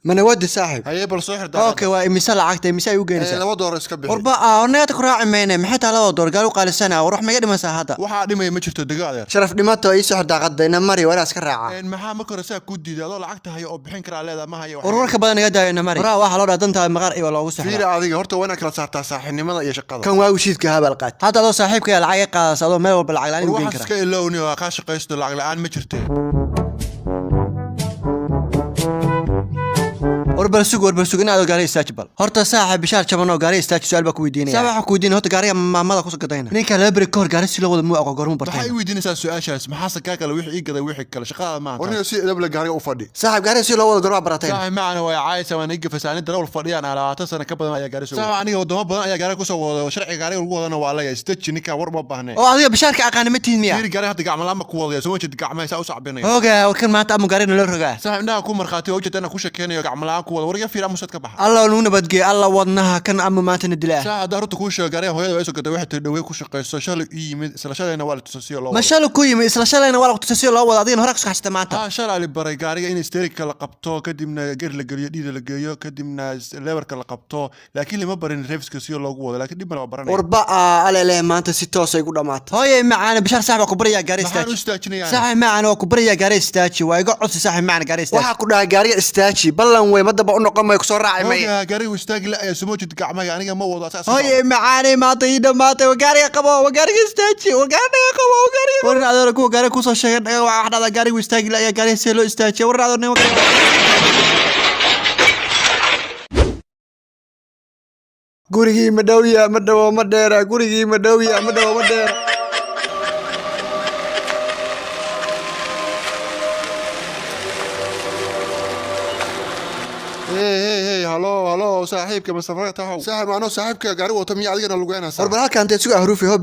ما انا ودي صاحب هي بل سوحر اوكي waa imisa lacagta imisa ay u geynaysaa laba door iska bixi warba aaneed ku raacimeyna maxay taa laba door gaal u qaalisana war wax ma dhimaysaa hadda waxa dhimay ma jirto dagaal sharaf dhimato ay soo daaqadayna mari walaas ka raaca maxaa ma koraysaa ku diiday adoo lacagta hayo oo bixin kara leedahay ma hayo warka badan iga daayna mari waraa waxa loo dhaadantaa maqar iyo loogu saxo fiir adiga horta wana kala saartaa saaxiibnimada iyo shaqada kan waa u shiidka habal qaad hadda adoo saaxiibka lacag qaas adoo meel walba lacag la'aan u geyn kara waxa iska ilowni waa ka shaqeysto lacag la'aan ma jirto warbalsug in aad gaari istaajbal horta saaxib bishaar jaban oo gaari istaaj su'aal ba ku weydiinaya saaxib waxa ku weydiin horta gaariga maamada ku soo gadayna ninka la bari koor gaari si loo wada muu aqoon gormu bartay waxay weydiinaysaa su'aashaas maxaa ka kale wixii igada wixii kale shaqada ma aha si dabla gaariga u fadhi saaxib gaari si loo wada gormu bartay saaxib macana way caayisa waan iga fasaani darawal fadhiyaan 20 sano ka badan ayaa gaari soo saaxib aniga wadamo badan ayaa gaari ku soo wada sharci gaariga lagu wadana waa la istaaj ninka war ma baahnayn oo adiga bishaarka aqaan ma tihin miya gaari hadda gacmo lama ku wada soo jeed gacmaha saa u sacbinay ogaa kan maanta ama gaariga la rogaa saaxib inaa ku marxaati oo jeedana ku shakeenayo gacmo la ku wada warga fiir amusad ka baxa الله نونا بدقي الله وضناها كان أما ما تندلاه ساعة دارت كوش قارين هو يدا يسوق واحد تدوي كوش قيس شال يمد سلاشال أنا ولا تسوسيه الله ما شالو كوي من سلاشال أنا ولا تسوسيه الله وضعين هرقص حتى معته شال على بري قاري إن استريك لقبته قدمنا غير لقريه دي لقيه قدمنا ليبرك لقبته لكن اللي ما برين ريفس كسيه الله قوة لكن دي ما برنا وربا على لا ما أنت ستوس يقول مات هاي معنا بشار صاحب كبرية قاري استاتشي صاحب معنا وكبرية قاري استاتشي ويقعد صاحب معنا قاري استاتشي واحد كلها قاري استاتشي بلن وما دبا إنه قام يكسر راعي مية قاري واستاج لا يا سموجة قعمة يعني ما وضع أساس هاي معاني ما طينا ما طي وقاري قبوا وقاري استاتشي وقاري قبوا وقاري ورنا هذا كو قاري كوسا شيء واحد هذا قاري واستاج لا يا قاري سيلو استاتشي ورنا هذا نيو قريجي مدوية مدوا مديرة قريجي مدوية مدوا مديرة هلو صاحبك مسافر تاعو صاحب انا صاحبك غاري وتمي ادينا لوغينا صاحب بربل halka inta isugu haruufi ho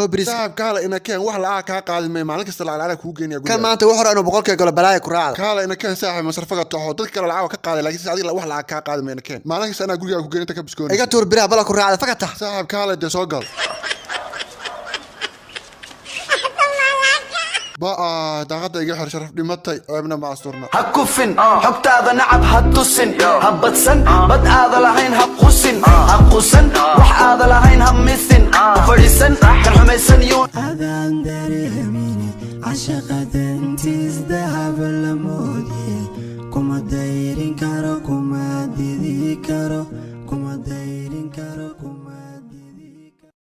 bris صاحب kaala ina keen wax lacag ka qaadmay maalin kasta lacag ku geeniya kan maanta wax hore inuu boqolkii galo balaay ku raacdo kaala ina keen saaxib masarfaga taxo dadka kale lacag ka qaaday laakiin adiga wax lacag ka qaadmay ina keen maalin kasta ana guriga ku geenita ka biskoon iga tuur biraha bala ku raacdo fakata saaxib kaala de soo gal بقى دعاء يجي حر شرف دمتي وابن ما أسطورنا هكوفن حكت هذا نعب هتوسن هبتسن بد هذا لهين هقوسن هقوسن وح هذا لهين همسن فريسن كان حميسن يون هذا عندري هميني عشق دنتيز ذهب المودي كما دايرين كارو كما ديدي كارو كما دايرين